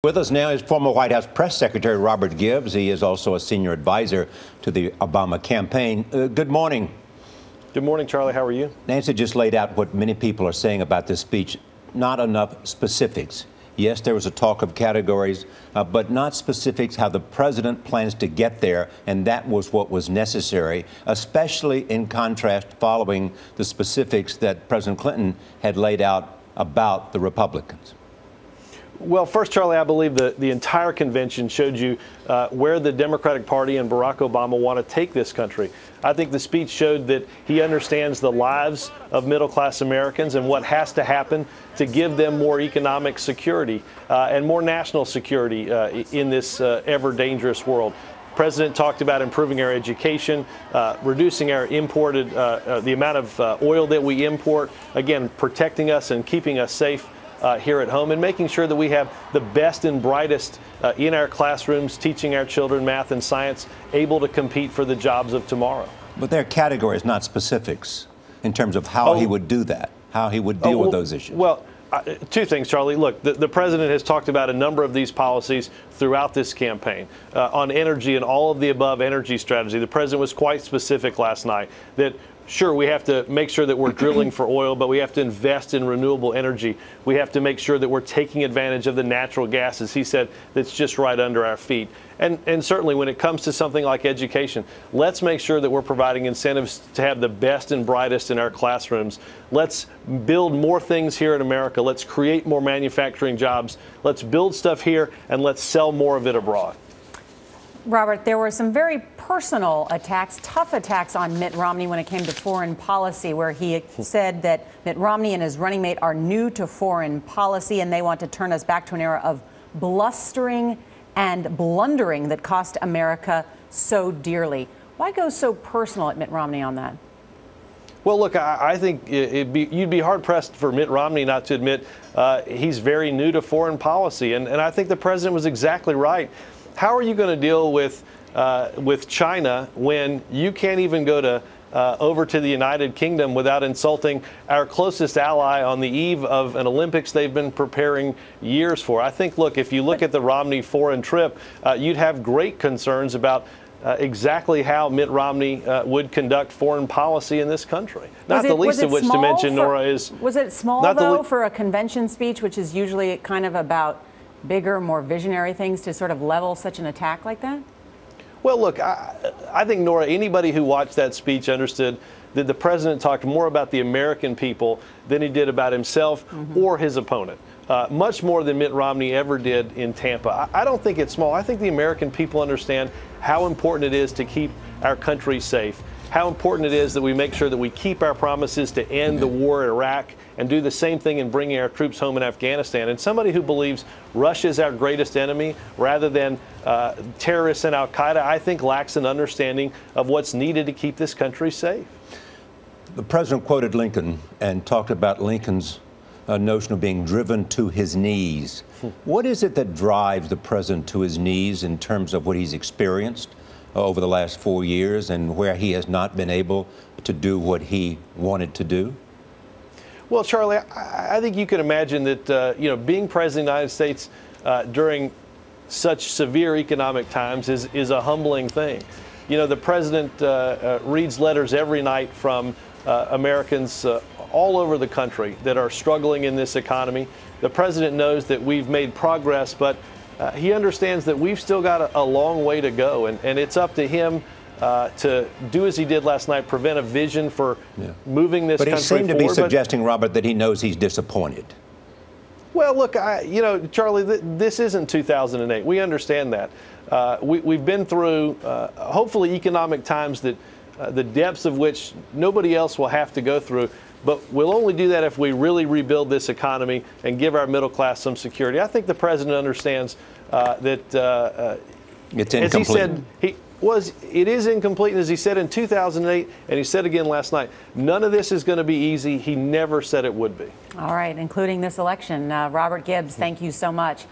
With us now is former White House Press Secretary Robert Gibbs. He is also a senior advisor to the Obama campaign. Good morning. Good morning, Charlie. How are you? Nancy just laid out what many people are saying about this speech. Not enough specifics. Yes, there was a talk of categories, but not specifics how the president plans to get there, and that was what was necessary, especially in contrast following the specifics that President Clinton had laid out about the Republicans. Well, first, Charlie, I believe the entire convention showed you where the Democratic Party and Barack Obama want to take this country. I think the speech showed that he understands the lives of middle-class Americans and what has to happen to give them more economic security and more national security in this ever-dangerous world. The President talked about improving our education, reducing our imported, the amount of oil that we import, again, protecting us and keeping us safe here at home, and making sure that we have the best and brightest in our classrooms, teaching our children math and science, able to compete for the jobs of tomorrow. But there are categories, not specifics, in terms of how he would do that, how he would deal with those issues. Well, two things, Charlie. Look, the president has talked about a number of these policies throughout this campaign on energy and all of the above energy strategy. The president was quite specific last night that sure, we have to make sure that we're drilling for oil, but we have to invest in renewable energy. We have to make sure that we're taking advantage of the natural gas, as he said, that's just right under our feet. And certainly when it comes to something like education, let's make sure that we're providing incentives to have the best and brightest in our classrooms. Let's build more things here in America. Let's create more manufacturing jobs. Let's build stuff here, and let's sell more of it abroad. Robert, there were some very personal attacks, tough attacks on Mitt Romney when it came to foreign policy, where he said that Mitt Romney and his running mate are new to foreign policy and they want to turn us back to an era of blustering and blundering that cost America so dearly. Why go so personal at Mitt Romney on that? Well, look, I think you'd be hard-pressed for Mitt Romney not to admit he's very new to foreign policy. And I think the president was exactly right. How are you going to deal with China when you can't even go to over to the United Kingdom without insulting our closest ally on the eve of an Olympics they've been preparing years for? I think, look, if you look at the Romney foreign trip, you'd have great concerns about exactly how Mitt Romney would conduct foreign policy in this country. Not the least of which to mention, Nora, is... Was it small, though, for a convention speech, which is usually kind of about bigger, more visionary things, to sort of level such an attack like that? Well, look, I think, Nora, anybody who watched that speech understood that the president talked more about the American people than he did about himself or his opponent. Much more than Mitt Romney ever did in Tampa. I don't think it's small. I think the American people understand how important it is to keep our country safe, how important it is that we make sure that we keep our promises to end the war in Iraq and do the same thing in bringing our troops home in Afghanistan. And somebody who believes Russia is our greatest enemy rather than terrorists and al-Qaeda, I think lacks an understanding of what's needed to keep this country safe. The president quoted Lincoln and talked about Lincoln's notion of being driven to his knees. What is it that drives the president to his knees in terms of what he's experienced over the last 4 years and where he has not been able to do what he wanted to do? Well, Charlie, I think you can imagine that, being president of the United States during such severe economic times is a humbling thing. You know, the president reads letters every night from Americans all over the country that are struggling in this economy. The president knows that we've made progress, but he understands that we've still got a long way to go, and it's up to him to do as he did last night, prevent a vision for moving this country forward. But he seemed to be suggesting, Robert, that he knows he's disappointed. Well, look, Charlie, this isn't 2008. We understand that. We've been through, hopefully, economic times that the depths of which nobody else will have to go through. But we'll only do that if we really rebuild this economy and give our middle class some security. I think the president understands that it's incomplete. As he said, it is incomplete, and as he said in 2008, and he said again last night, none of this is going to be easy. He never said it would be. All right, including this election. Robert Gibbs, thank you so much.